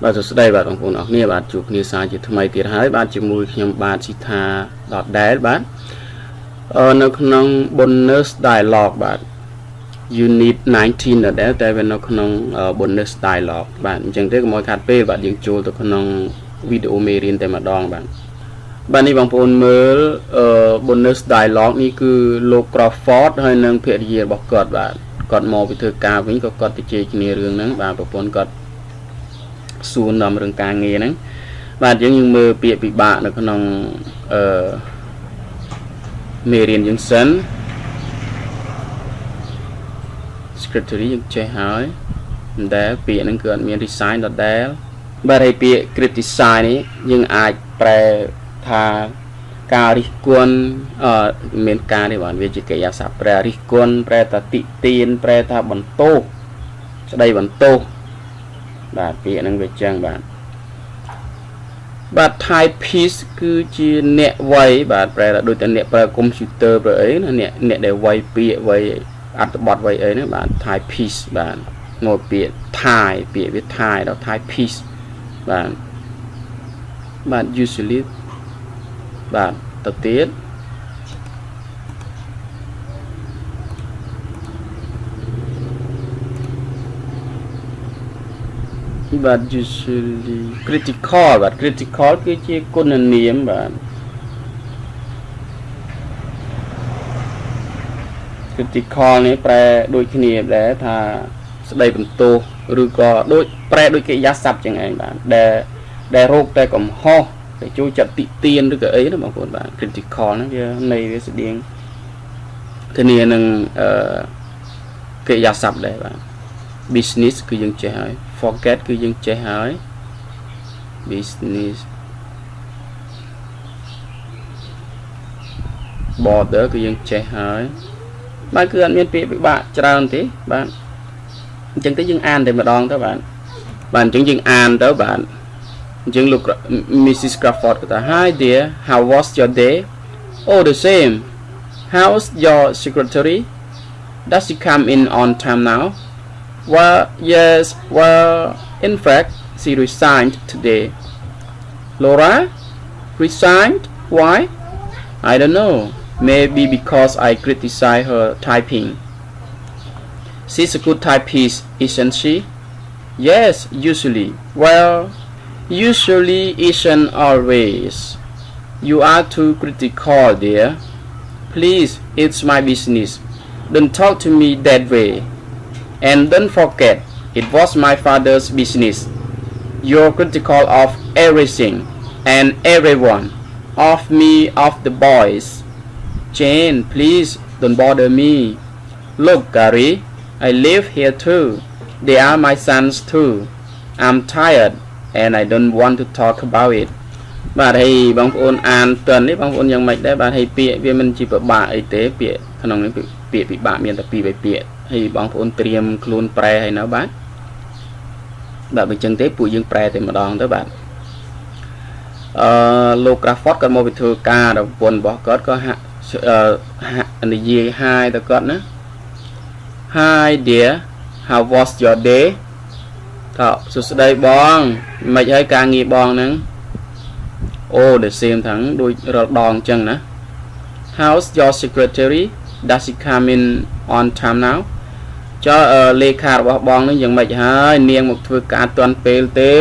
បាទសួស្តីបាទបងប្អូនអរគ្នាបាទជួបគ្នាសារជាថ្មីទៀតហើយបាទជាមួយខ្ញុំបាទ Sitha ដដែលបាទនៅក្នុង bonus dialogue បាទ unit 19 ដដែលតែវានៅក្នុង bonus dialogue បាទអញ្ចឹងទេកុំឲ្យខាត់ពេលបាទយើងចូលទៅក្នុងវីដេអូមេរៀនតែម្ដងបាទនេះបងប្អូនមើលbonus dialogue នេះគឺលោក Crawford ហើយនិងភរិយារបស់គាត់បាទគាត់មកពីធ្វើការវិញក៏គាត់ទៅជែកគ្នារឿងហ្នឹងបាទប្រពន្ធគាត់សួរនាំរឿងការងារហ្នឹងបាទយើងមើលពាក្យពិបាកនៅក្នុងមេរៀនយើងសិន secretary យើងចេះហើយដែលពាក្យហ្នឹងគឺអត់មាន resign ដដែលបាទហើយពាក្យ criticize នេះយើងអាចប្រែថាការរិះគន់មានការនេះបាទវាជាកិរិយាសព្ទប្រែរិះគន់ប្រែថាតិទៀនប្រែថាបន្ទោសស្ដីបន្ទោសបាទពាក្យហ្នឹងវាចឹងបាទ typist គឺជាអ្នកវាយបាទប្រែថាដូចតែអ្នកប្រើកុំព្យូទ័រប្រើអីណាអ្នកដែលវាយពាក្យវាយអត្ថបទវាយអីហ្នឹងបាទ typist បាទមកពាក្យ thai ពាក្យវា thai ដល់ typist បាទ usually បាទទៅទៀតបាទ usually critical បាទ critical គឺជាគុណនាមបាទ critical នេះប្រែដូចគ្នាដែរថាស្ដីបន្ទោសឬក៏ដូចប្រែដូចកិរិយាសព្ទចឹងឯងបាទដែលរោគតែកំហុសតែជួយចាត់តិទៀនឬក៏អីណាបងប្អូនបាទ critical ហ្នឹងវានៃវាស្តៀងគ្នានឹងកិរិយាសព្ទដែរបាទ business គឺយើងចេះហើយ forget គឺយើងចេះហើយ business border គឺយើងចេះហើយបាទគឺអត់មានពាក្យពិបាកច្រើនទេបាទអញ្ចឹងទៅយើងអានតែម្ដងទៅបាទអញ្ចឹងយើងអានទៅបាទអញ្ចឹងលោក Mrs. Crawford គាត់ថា Hi dear how was your day oh the same how's your secretary does she come in on time now well yes well in fact she resigned today Laura resigned why I don't know maybe because I criticize her typing she's a good typist isn't she yes usually well usually isn't always you are too critical dear please it's my business don't talk to me that way and don't forget it was my father's business you're critical of everything and everyone of me of the boys Jane please don't bother me look Gary I live here too they are my sons too I'm tired and I don't want to talk about it បាទហើយបងប្អូនអានតើនេះបងប្អូនយ៉ាងម៉េចដែរបាទហើយពាក្យវាមិនជាពិបាកអីទេពាក្យក្នុងនេះពាក្យពិបាកមានតែ2 3ពាក្យហើយបងប្អូនត្រៀមខ្លួនប្រែហើយនៅបាទបើមិនចឹងទេពួកយើងប្រែតែម្ដងទៅបាទលោក Crawford គាត់មកពីធ្វើការដល់ប្រពន្ធរបស់គាត់ក៏ហាក់និយាយ Hi ទៅគាត់ណា Hi dear how was your day តើសួស្ដីបងមិនហើយការងារបងហ្នឹង Oh the same ទាំងដូចរាល់ដងចឹងណា How's your secretary does she come in on time now ចុះលេខារបស់បងហ្នឹងយ៉ាងម៉េចហើយនាងមកធ្វើការទាន់ពេលទេ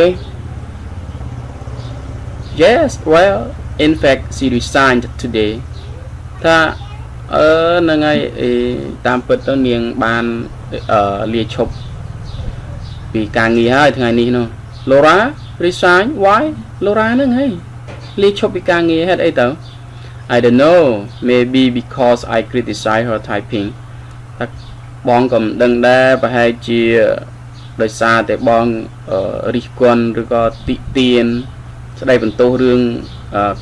Yes well in fact she resigned today ថាហ្នឹងហើយតាមពិតទៅនាងបានលាឈប់ពីការងារហើយថ្ងៃនេះនោះ Laura resign why Laura ហ្នឹងហើយលាឈប់ពីការងារហេតុអីទៅ I don't know maybe because I criticize her typing តែបងក៏មិនដឹងដែរប្រហែលជាដោយសារតែបងរិះគន់ឬក៏តិទៀនស្ដីបន្ទោសរឿង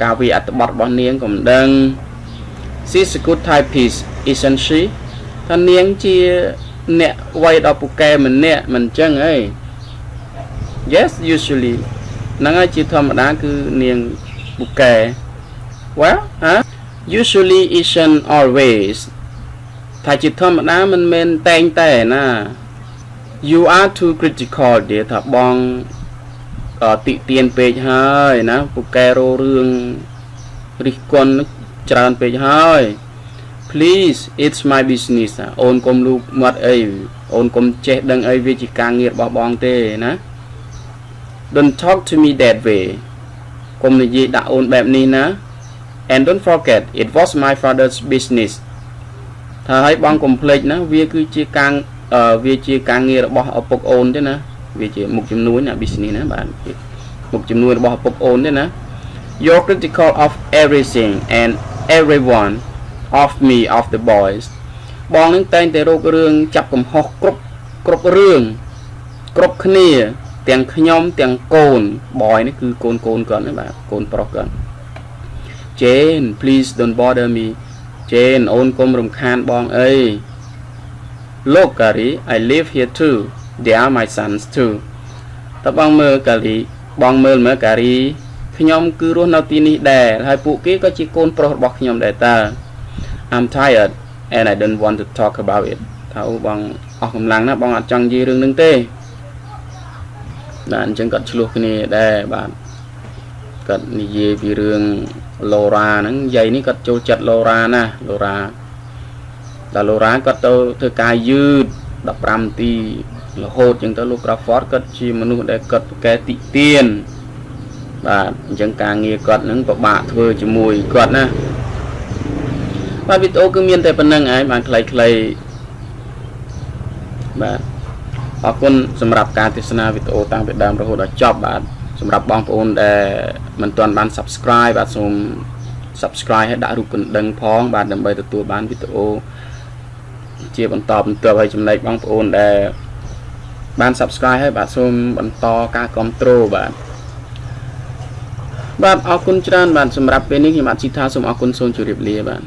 ការវាយអត្ថបទរបស់នាងក៏មិនដឹង She's a good typist isn't she ថានាងជាអ្នកវាយដល់ពូកែម្នាក់មិនអញ្ចឹងអី Yes usually ហ្នឹងហើយជាធម្មតាគឺនាងពូកែ Well usually isn't always ថាជាធម្មតាមិនមែនតែងតែណា You are too critical dear ថាបង tị tiền page hơi nè bộ kè rô rương rì con tràn page hơi please it's my business ôn công lúc mất ấy ôn công chết đăng ấy vì chỉ càng nghiệt bỏ bong tê nè don't talk to me that way công này gì đã ôn bẹp ní nè and don't forget it was my father's business thấy bong complete nè vì cứ chỉ càng nghiệt bỏ ở bọc ôn thế nè vì chỉ một chấm núi nè business nè bạn một chấm núi bỏ bọc ôn thế nè you're critical of everything and everyone of me of the boys បងនឹងតែងតែរករឿងចាប់កំហុសគ្រប់រឿងគ្រប់គ្នាទាំងខ្ញុំទាំងកូន boy នេះគឺកូនគាត់ណាបាទកូនប្រុសគាត់ Jane please don't bother me Jane អូនកុំរំខានបងអី Look Gary I live here too they are my sons too តើបងមើលការីបងមើលមើលការីខ្ញុំគឺរស់នៅទីនេះដែរហើយពួកគេក៏ជាកូនប្រុសរបស់ខ្ញុំដែរតើ I'm tired and I don't want to talk about it ថាអូបងអស់កម្លាំងណាបងអត់ចង់និយាយរឿងហ្នឹងទេបាទអញ្ចឹងគាត់ឆ្លោះគ្នាដែរបាទគាត់និយាយពីរឿង Laura ហ្នឹងយាយនេះគាត់ចូលចិត្ត Laura ណា Laura ដល់ Laura គាត់ទៅធ្វើការយឺត15នាទីរហូតអញ្ចឹងទៅលោក Crawford គាត់ជាមនុស្សដែលគាត់ប្រកែតិទៀនបាទអញ្ចឹងការងារគាត់ហ្នឹងពិបាកធ្វើជាមួយគាត់ណាបាទវីដេអូគឺមានតែប៉ុណ្្នឹងឯងបានខ្លីៗបាទអរគុណសម្រាប់ការទស្សនាវីដេអូតាំងពីដើមរហូតដល់ចប់បាទសម្រាប់បងប្អូនដែលមិនទាន់បាន Subscribe បាទសូម Subscribe ហើយដាក់រូបកណ្ដឹងផងបាទដើម្បីទទួលបានវីដេអូជាបន្តបន្ទាប់ហើយចំណែកបងប្អូនដែលបាន Subscribe ហើយបាទសូមបន្តការគាំទ្របាទអរគុណច្រើនបាទសម្រាប់ពេលនេះខ្ញុំបាទ Sitha សូមអរគុណសូមជម្រាបលាបាទ